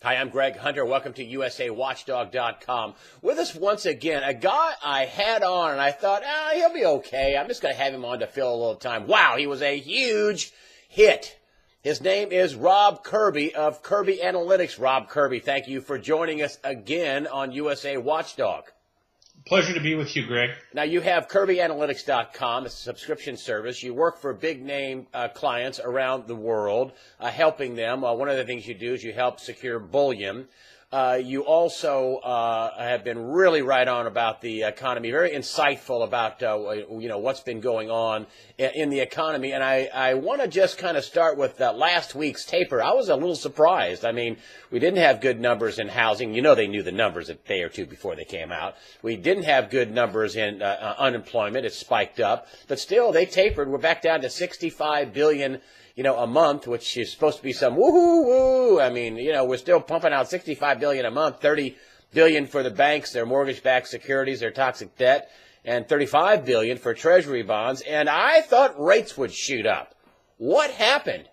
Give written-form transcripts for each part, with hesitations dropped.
Hi, I'm Greg Hunter. Welcome to USAWatchdog.com. With us once again, a guy I had on, and I thought, he'll be okay. I'm just going to have him on to fill a little time. Wow, he was a huge hit. His name is Rob Kirby of Kirby Analytics. Rob Kirby, thank you for joining us again on USA Watchdog. Pleasure to be with you, Greg. Now, you have KirbyAnalytics.com. It's a subscription service. You work for big-name clients around the world, helping them. One of the things you do is you help secure bullion. You also have been really right on about the economy, very insightful about what's been going on in the economy. And I want to just kind of start with last week's taper. I was a little surprised. I mean, we didn't have good numbers in housing. You know, they knew the numbers a day or two before they came out. We didn't have good numbers in unemployment. It spiked up. But still, they tapered. We're back down to $65 billion a month, which is supposed to be some woo-hoo-woo. I mean, we're still pumping out $65 billion a month, $30 billion for the banks, their mortgage-backed securities, their toxic debt, and $35 billion for treasury bonds. And I thought rates would shoot up. What happened?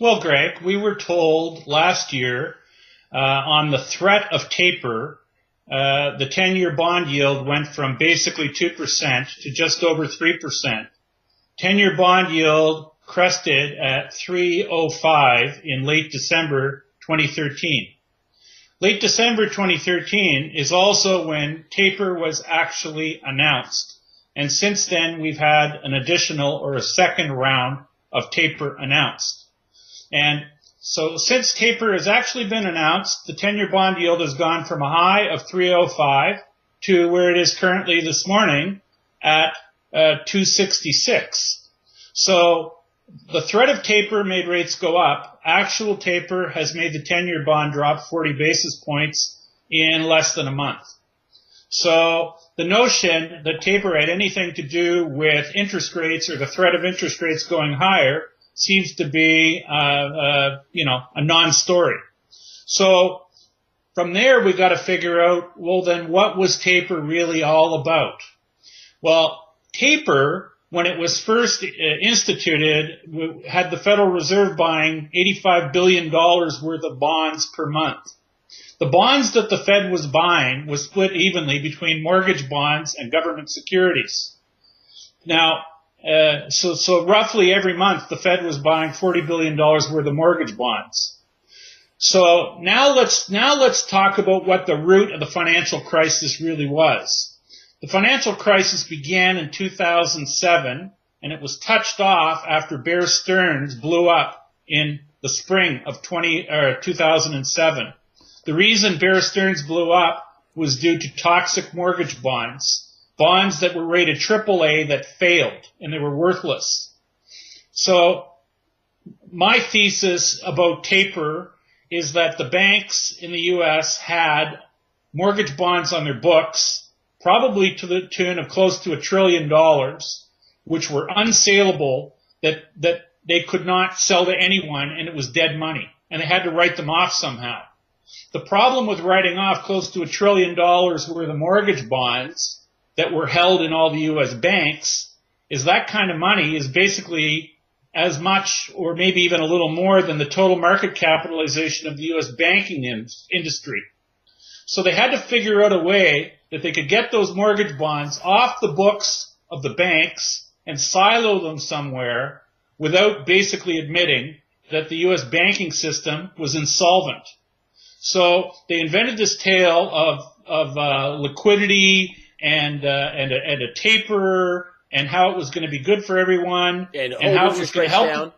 Well, Greg, we were told last year on the threat of taper, the 10-year bond yield went from basically 2% to just over 3%. 10-year bond yield crested at 3.05 in late December 2013. Late December 2013 is also when taper was actually announced. And since then, we've had an additional or a second round of taper announced. And so since taper has actually been announced, the 10-year bond yield has gone from a high of 3.05 to where it is currently this morning at 2.66. So the threat of taper made rates go up. Actual taper has made the 10-year bond drop 40 basis points in less than a month. So the notion that taper had anything to do with interest rates or the threat of interest rates going higher seems to be, a non-story. So from there, we got to figure out, well, then what was taper really all about? Well, taper, when it was first instituted, had the Federal Reserve buying $85 billion worth of bonds per month. The bonds that the Fed was buying was split evenly between mortgage bonds and government securities. Now, so roughly every month the Fed was buying $40 billion worth of mortgage bonds. So now let's talk about what the root of the financial crisis really was. The financial crisis began in 2007, and it was touched off after Bear Stearns blew up in the spring of 2007. The reason Bear Stearns blew up was due to toxic mortgage bonds that were rated AAA that failed, and they were worthless. So my thesis about taper is that the banks in the U.S. had mortgage bonds on their books, probably to the tune of close to $1 trillion, which were unsaleable, that they could not sell to anyone, and it was dead money, and they had to write them off somehow. The problem with writing off close to $1 trillion worth of mortgage bonds that were held in all the U.S. banks is that kind of money is basically as much or maybe even a little more than the total market capitalization of the U.S. banking industry. So they had to figure out a way that they could get those mortgage bonds off the books of the banks and silo them somewhere without basically admitting that the U.S. banking system was insolvent. So they invented this tale of liquidity and a taper and how it was going to be good for everyone and how it was going to help them.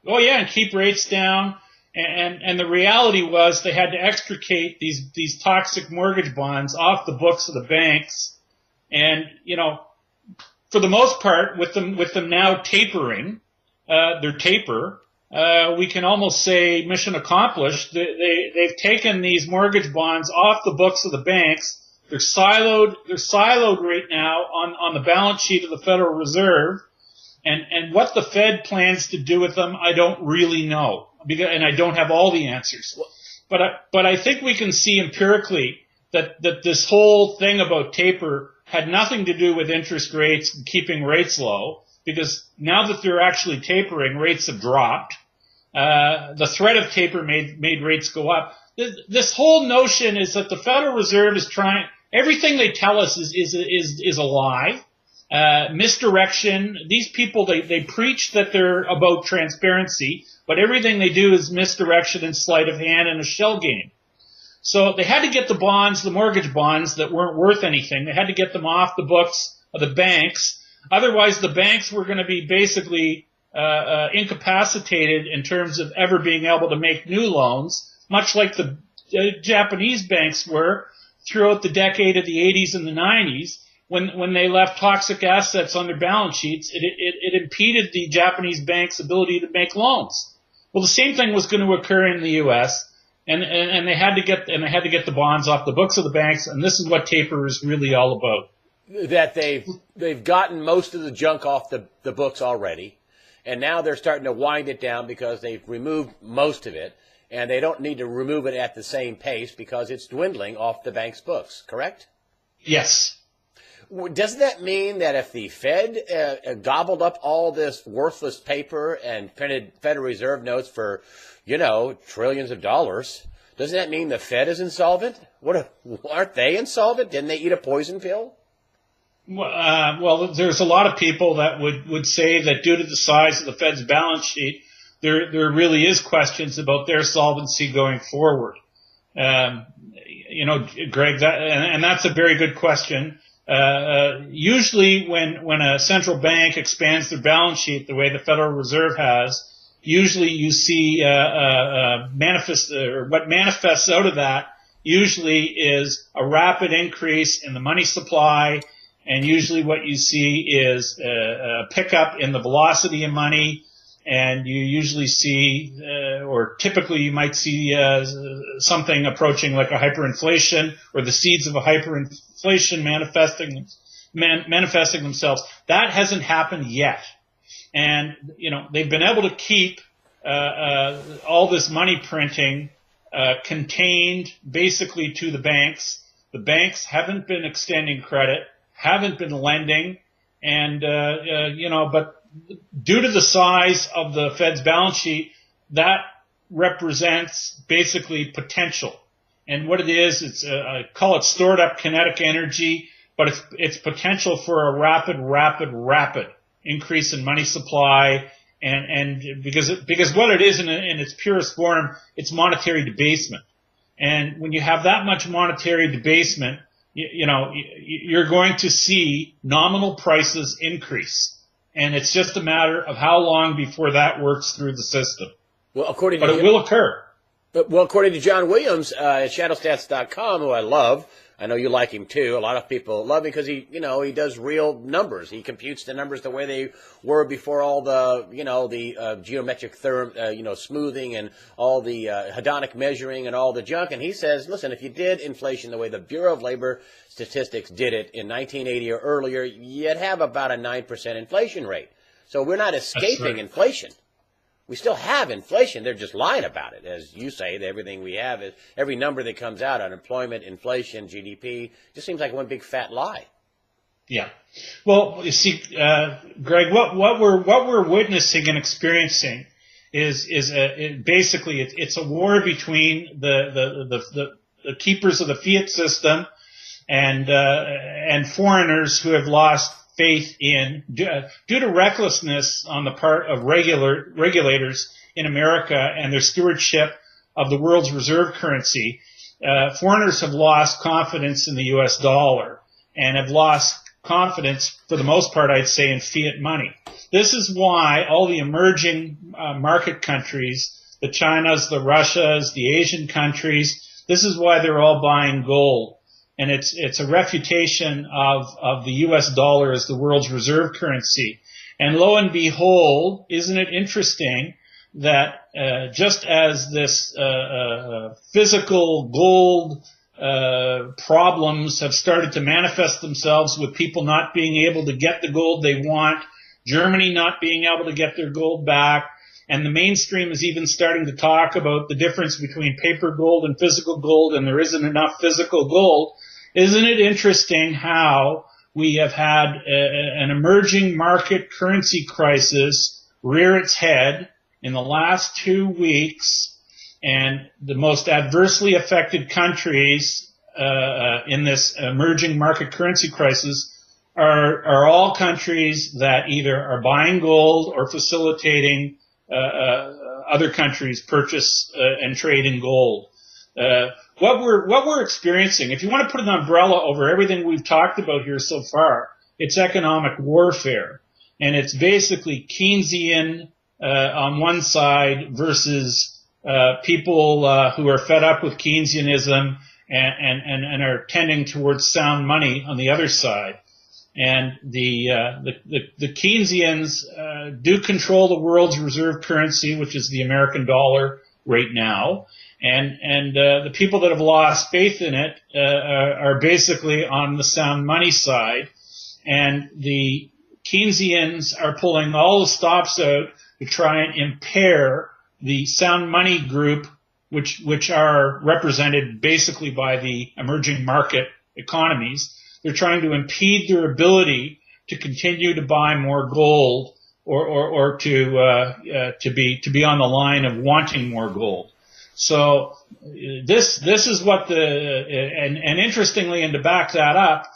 Oh yeah, and keep rates down. And the reality was they had to extricate these toxic mortgage bonds off the books of the banks. And, for the most part, with them now tapering, their taper, we can almost say mission accomplished. They've taken these mortgage bonds off the books of the banks. They're siloed right now on the balance sheet of the Federal Reserve. And what the Fed plans to do with them, I don't really know. And I don't have all the answers. But I think we can see empirically that this whole thing about taper had nothing to do with interest rates and keeping rates low, because now that they're actually tapering, rates have dropped. the threat of taper made rates go up. This whole notion is that the Federal Reserve is trying, everything they tell us is a lie, misdirection. These people, they preach that they're about transparency, but everything they do is misdirection and sleight of hand and a shell game. So they had to get the bonds, the mortgage bonds that weren't worth anything. They had to get them off the books of the banks. Otherwise, the banks were going to be basically incapacitated in terms of ever being able to make new loans, much like the Japanese banks were throughout the decade of the 80s and the 90s. When they left toxic assets on their balance sheets, it impeded the Japanese banks' ability to make loans. Well, the same thing was going to occur in the U.S. And they had to get the bonds off the books of the banks, and this is what taper is really all about. That they've gotten most of the junk off the books already, and now they're starting to wind it down because they've removed most of it, and they don't need to remove it at the same pace because it's dwindling off the bank's books, correct? Yes. Does that mean that if the Fed gobbled up all this worthless paper and printed Federal Reserve notes for, trillions of dollars, doesn't that mean the Fed is insolvent? Aren't they insolvent? Didn't they eat a poison pill? Well, there's a lot of people that would say that due to the size of the Fed's balance sheet, there really is questions about their solvency going forward. Greg, and that's a very good question. Usually when a central bank expands their balance sheet the way the Federal Reserve has, usually you see what manifests out of that usually is a rapid increase in the money supply, and usually what you see is a pickup in the velocity of money, and you usually see, or typically you might see something approaching like a hyperinflation or the seeds of a hyperinflation manifesting themselves. That hasn't happened yet. And, they've been able to keep all this money printing contained basically to the banks. The banks haven't been extending credit, haven't been lending, and, but due to the size of the Fed's balance sheet, that represents basically potential. And what it is, I call it stored up kinetic energy, but it's potential for a rapid increase in money supply, and because what it is in its purest form, it's monetary debasement. And when you have that much monetary debasement, you're going to see nominal prices increase. And it's just a matter of how long before that works through the system. Well, it will occur. Well, according to John Williams at shadowstats.com, who I love, I know you like him too. A lot of people love him because he does real numbers. He computes the numbers the way they were before all the, geometric smoothing and all the hedonic measuring and all the junk. And he says, listen, if you did inflation the way the Bureau of Labor Statistics did it in 1980 or earlier, you'd have about a 9% inflation rate. So we're not escaping inflation. We still have inflation. They're just lying about it. As you say, everything we have is every number that comes out, unemployment, inflation, GDP, just seems like one big fat lie. Yeah. Well, you see, Greg, what we're witnessing and experiencing is basically it's a war between the keepers of the fiat system and foreigners who have lost faith in, due to recklessness on the part of regulators in America and their stewardship of the world's reserve currency. Foreigners have lost confidence in the U.S. dollar and have lost confidence, for the most part, I'd say, in fiat money. This is why all the emerging market countries, the Chinas, the Russias, the Asian countries, this is why they're all buying gold. And it's a refutation of the U.S. dollar as the world's reserve currency. And lo and behold, isn't it interesting that just as this physical gold problems have started to manifest themselves with people not being able to get the gold they want, Germany not being able to get their gold back, and the mainstream is even starting to talk about the difference between paper gold and physical gold, and there isn't enough physical gold. Isn't it interesting how we have had an emerging market currency crisis rear its head in the last 2 weeks, and the most adversely affected countries in this emerging market currency crisis are all countries that either are buying gold or facilitating other countries purchase and trade in gold. What we're experiencing, if you want to put an umbrella over everything we've talked about here so far, it's economic warfare, and it's basically Keynesian on one side versus people who are fed up with Keynesianism and are tending towards sound money on the other side. And the Keynesians do control the world's reserve currency, which is the American dollar right now. And the people that have lost faith in it are basically on the sound money side. And the Keynesians are pulling all the stops out to try and impair the sound money group, which are represented basically by the emerging market economies. They're trying to impede their ability to continue to buy more gold or to be on the line of wanting more gold. So this is what and interestingly, and to back that up,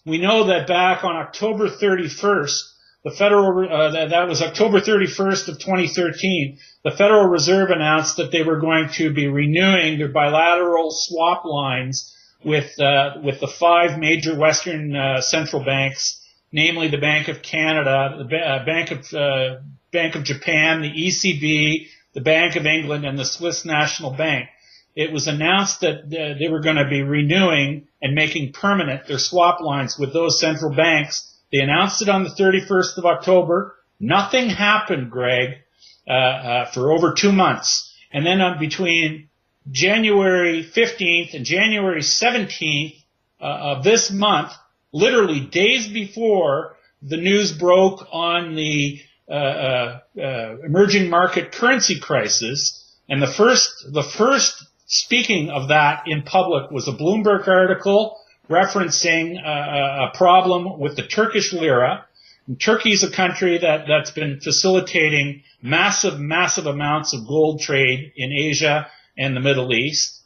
we know that back on October 31st, the Federal that was October 31st of 2013, the Federal Reserve announced that they were going to be renewing their bilateral swap lines with the 5 major Western central banks, namely the Bank of Canada, the Bank of Japan, the ECB, the Bank of England, and the Swiss National Bank. It was announced that they were going to be renewing and making permanent their swap lines with those central banks. They announced it on the 31st of October. Nothing happened, Greg, for over 2 months. And then between January 15th and January 17th of this month, literally days before the news broke on the emerging market currency crisis, and the first speaking of that in public was a Bloomberg article referencing a problem with the Turkish lira. And Turkey is a country that's been facilitating massive amounts of gold trade in Asia and the Middle East.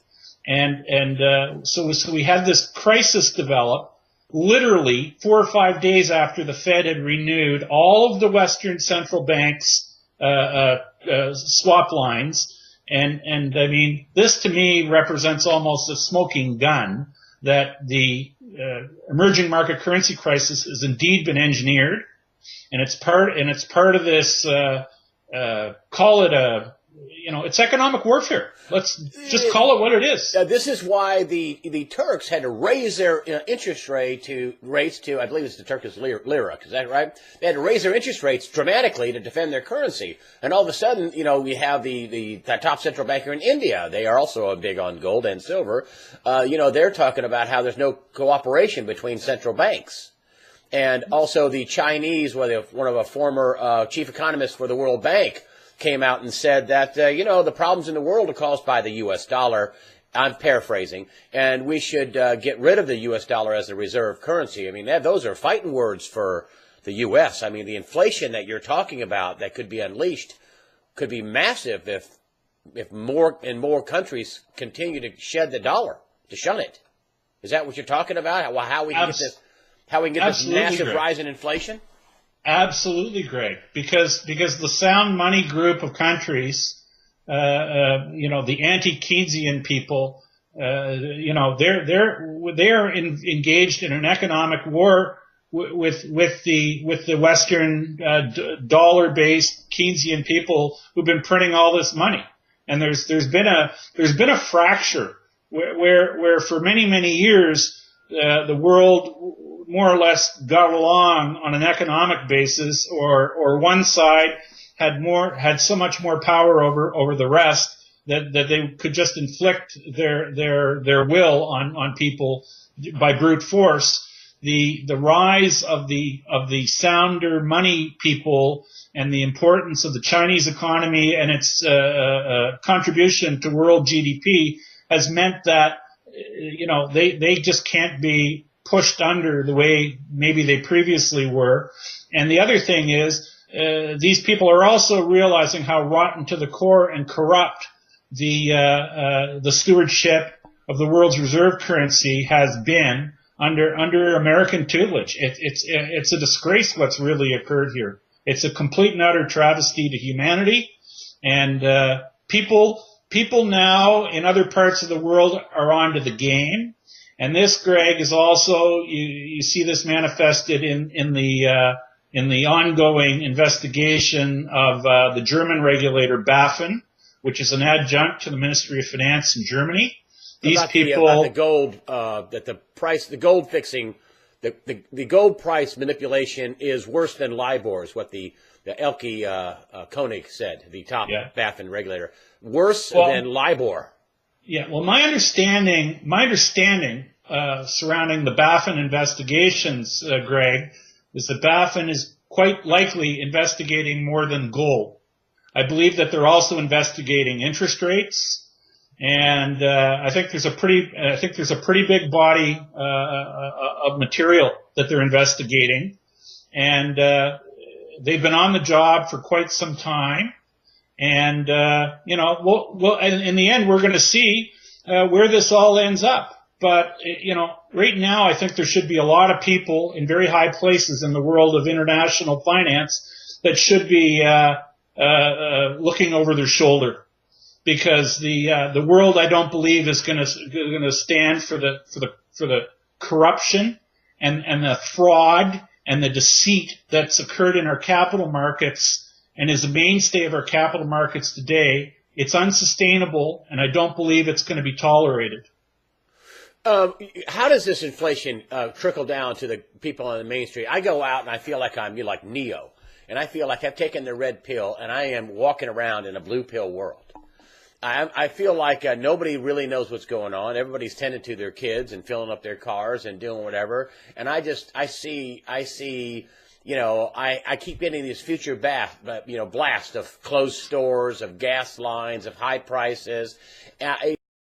So we had this crisis develop literally 4 or 5 days after the Fed had renewed all of the Western central banks' swap lines. And I mean, this to me represents almost a smoking gun that the emerging market currency crisis has indeed been engineered, and it's part of this call it it's economic warfare. Let's just call it what it is. This is why the Turks had to raise their interest rates to, I believe it's the Turkish lira, is that right? They had to raise their interest rates dramatically to defend their currency. And all of a sudden, we have the top central banker in India. They are also big on gold and silver. They're talking about how there's no cooperation between central banks. And also the Chinese, one of a former chief economist for the World Bank, came out and said that, the problems in the world are caused by the U.S. dollar. I'm paraphrasing. And we should get rid of the U.S. dollar as a reserve currency. I mean, those are fighting words for the U.S. I mean, the inflation that you're talking about that could be unleashed could be massive if more and more countries continue to shed the dollar, to shun it. Is that what you're talking about? How we can get this massive rise in inflation? Absolutely, Greg, because the sound money group of countries, the anti-Keynesian people, they are engaged in an economic war with the Western dollar-based Keynesian people who've been printing all this money, and there's been a fracture where for many years the world more or less got along on an economic basis, or one side had so much more power over the rest that they could just inflict their will on people by brute force. The rise of the sounder money people and the importance of the Chinese economy and its contribution to world GDP has meant that they just can't be pushed under the way maybe they previously were. And the other thing is these people are also realizing how rotten to the core and corrupt the stewardship of the world's reserve currency has been under American tutelage. It's a disgrace what's really occurred here. It's a complete and utter travesty to humanity, and people now in other parts of the world are onto the game. And this, Greg, is also you see this manifested in the ongoing investigation of the German regulator BaFin, which is an adjunct to the Ministry of Finance in Germany. These people about the gold, that the gold fixing, the gold price manipulation is worse than LIBOR, is what the Elke Koenig said, the top BaFin regulator. Worse than LIBOR. Yeah. Well, my understanding surrounding the BaFin investigations, Greg, is that BaFin is quite likely investigating more than gold. I believe that they're also investigating interest rates, and I think there's a pretty big body of material that they're investigating, and they've been on the job for quite some time, and we'll in the end we're going to see where this all ends up. But, right now I think there should be a lot of people in very high places in the world of international finance that should be looking over their shoulder, because the world, I don't believe, is going to stand for the corruption and the fraud and the deceit that's occurred in our capital markets and is a mainstay of our capital markets today. It's unsustainable, and I don't believe it's going to be tolerated. How does this inflation trickle down to the people on the main street? I go out and I feel like I'm like Neo, and I feel like I've taken the red pill and I am walking around in a blue pill world. I feel like nobody really knows what's going on. Everybody's tending to their kids and filling up their cars and doing whatever. And I see, I keep getting this future blast of closed stores, of gas lines, of high prices.